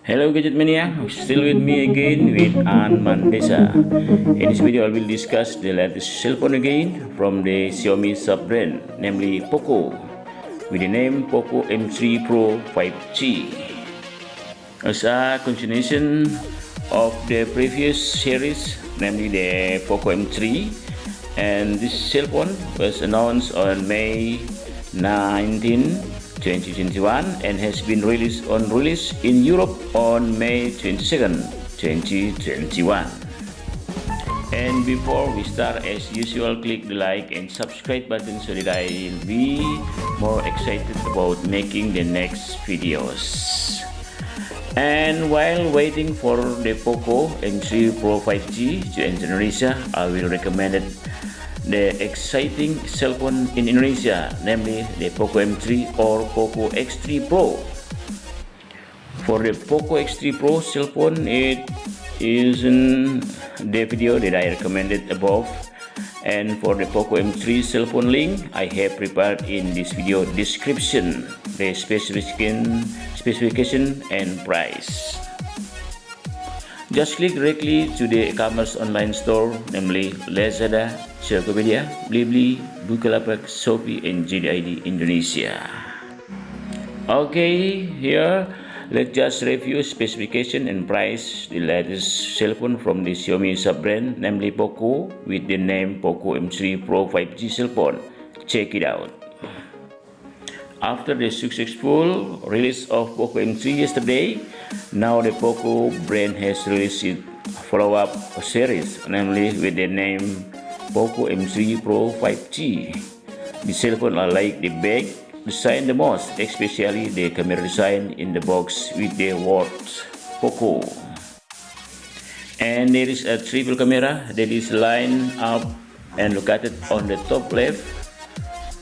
Hello Gadget Mania, still with me again with An Mandesa. In this video I will discuss the latest cell phone again from the Xiaomi sub-brand, namely POCO, with the name POCO M3 Pro 5G. As a continuation of the previous series, namely the POCO M3, and this cell phone was announced on May 19, 2021 and has been released in Europe on May 22nd, 2021. And before we start, as usual, click the like and subscribe button so that I'll be more excited about making the next videos. And while waiting for the POCO M3 Pro 5G to enter Indonesia, I will recommend the exciting cell phone in Indonesia, namely the POCO M3 or POCO X3 Pro. For the POCO X3 Pro cell phone, it is in the video that I recommended above, and for the POCO M3 cell phone link, I have prepared in this video description the specification and price. Just click directly to the e-commerce online store, namely Lazada, Shopee, Blibli, Bukalapak, Shopee, and JD.id Indonesia. Okay, here let's just review specification and price the latest cell phone from the Xiaomi sub-brand, namely POCO, with the name POCO M3 Pro 5G cell phone. Check it out. After the successful release of POCO M3 yesterday, now the POCO brand has released its follow-up series, namely with the name POCO M3 Pro 5G. The cell phone I like the back design the most, especially the camera design in the box with the words POCO. And there is a triple camera that is lined up and located on the top left,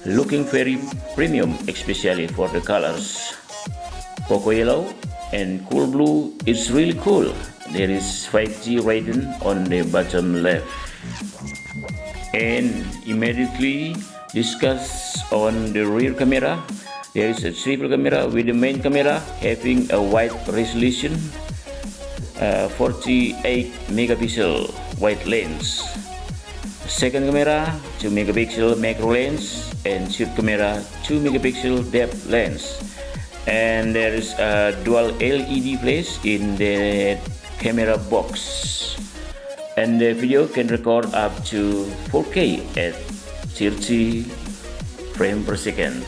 looking very premium, especially for the colors POCO yellow and cool blue. It's really cool. There is 5G rating on the bottom left. And immediately discuss on the rear camera. There is a triple camera with the main camera having a wide resolution 48 megapixel wide lens. Second camera 2 megapixel macro lens, and third camera 2 megapixel depth lens. And there is a dual LED flash in the camera box, and the video can record up to 4K at 30 frames per second.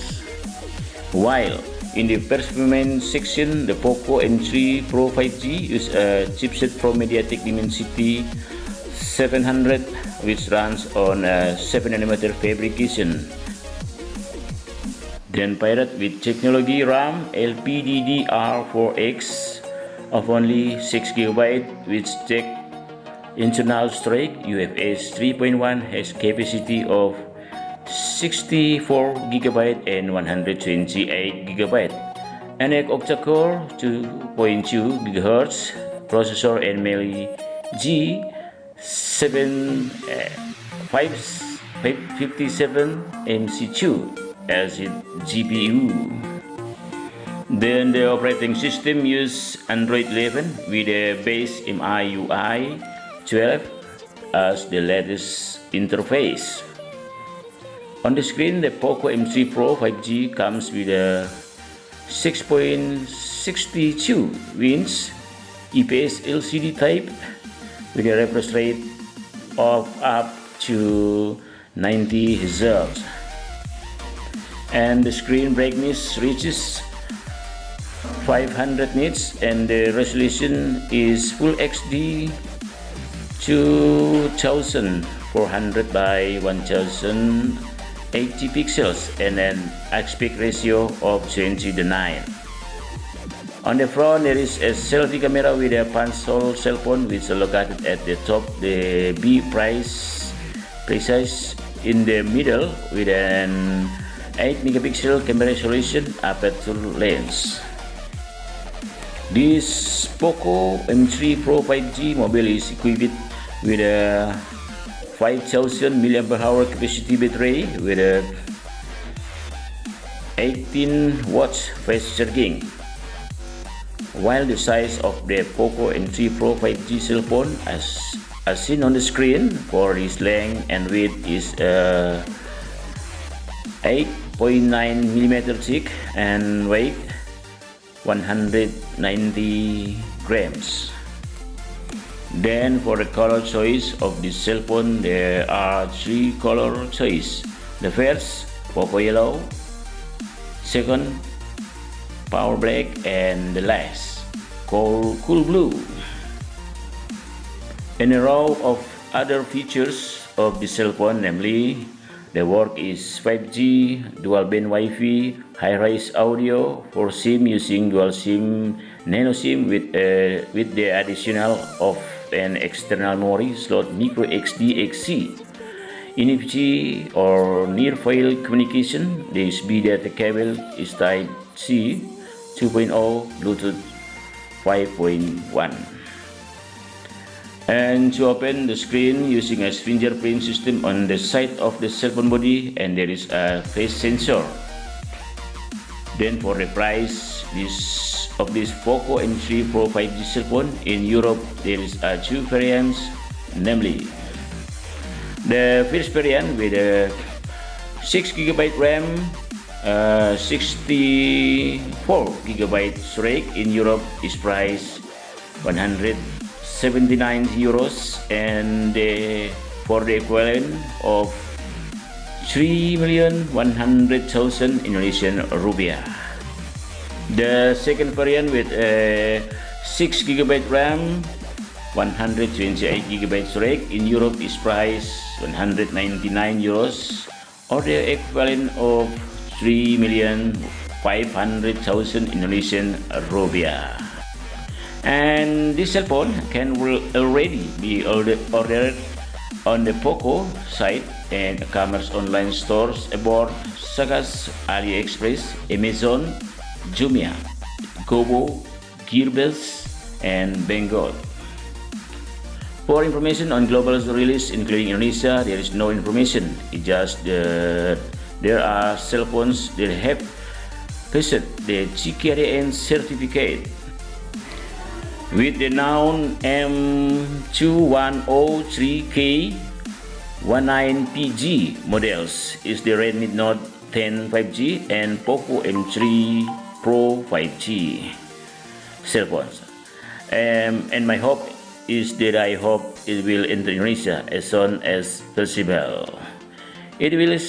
While in the performance section, the POCO M3 Pro 5G uses a chipset from MediaTek Dimensity 700, which runs on a 7nm fabrication. Then paired with technology RAM LPDDR4X of only 6GB, which takes internal storage UFS 3.1, has capacity of 64GB and 128GB, and an octa-core 2.2 GHz processor and Mali G757 MC2 as its GPU. Then the operating system uses Android 11 with a base MIUI 12 as the latest interface. On the screen, the POCO M3 Pro 5G comes with a 6.62 inch IPS LCD type with a refresh rate of up to 90 Hz. And the screen brightness reaches 500 nits, and the resolution is Full HD 2400 by 1080 pixels and an aspect ratio of 20:9. On the front, there is a selfie camera with a punch-hole cell phone, which is located at the top, the B precise in the middle with an 8 megapixel camera resolution aperture lens. This POCO M3 Pro 5G mobile is equipped with a 5000 mAh capacity battery with a 18 watts fast charging. while the size of the POCO M3 Pro 5G cell phone as seen on the screen for its length and width is 8.9mm thick and weight 190 grams. Then for the color choice of this cell phone, there are 3 color choice. The first, POCO yellow, second, power black, and the last, cool blue. And a row of other features of the cell phone, namely the work is 5G, dual band Wi-Fi, high-res audio for SIM using dual SIM, nano SIM with the additional of an external memory slot, micro SD XC, NFC or near field communication. The USB data cable is Type C 2.0, Bluetooth 5.1. And to open the screen using a fingerprint system on the side of the cell phone body, and there is a face sensor. Then for the price of this POCO M3 Pro 5G cell phone, in Europe there is 2 variants, namely the first variant with a 6GB RAM, 64GB storage. In Europe is priced 179 euros, and for the equivalent of 3.100.000 Indonesian rupiah. The second variant with a 6GB RAM, 128GB storage in Europe is priced 199 euros, or the equivalent of 3.500.000 Indonesian rupiah. And this cell phone can already be ordered on the POCO site and e-commerce online stores abroad such as AliExpress, Amazon, Jumia, Gobo, Gearbest, and Bengal. For information on global release including Indonesia, there is no information. It's just there are cell phones that have passed the CKDN certificate. With the known M2103K19PG models is the Redmi Note 10 5G and POCO M3 Pro 5G cell phones. And my hope is that I hope it will enter Indonesia as soon as possible. It will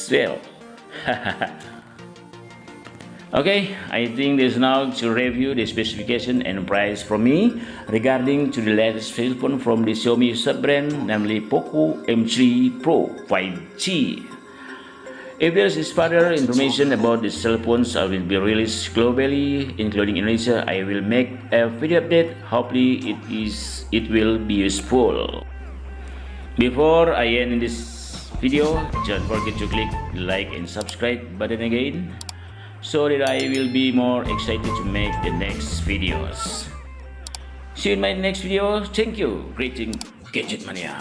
well. Okay, I think this now to review the specification and price from me regarding to the latest cell phone from the Xiaomi sub-brand, namely POCO M3 Pro 5G. If there is further information about the cell phones I will be released globally, including Indonesia, I will make a video update. Hopefully it will be useful. Before I end in this video, don't forget to click the like and subscribe button again, so that I will be more excited to make the next videos. See you in my next video. Thank you. Greeting Gadget Mania.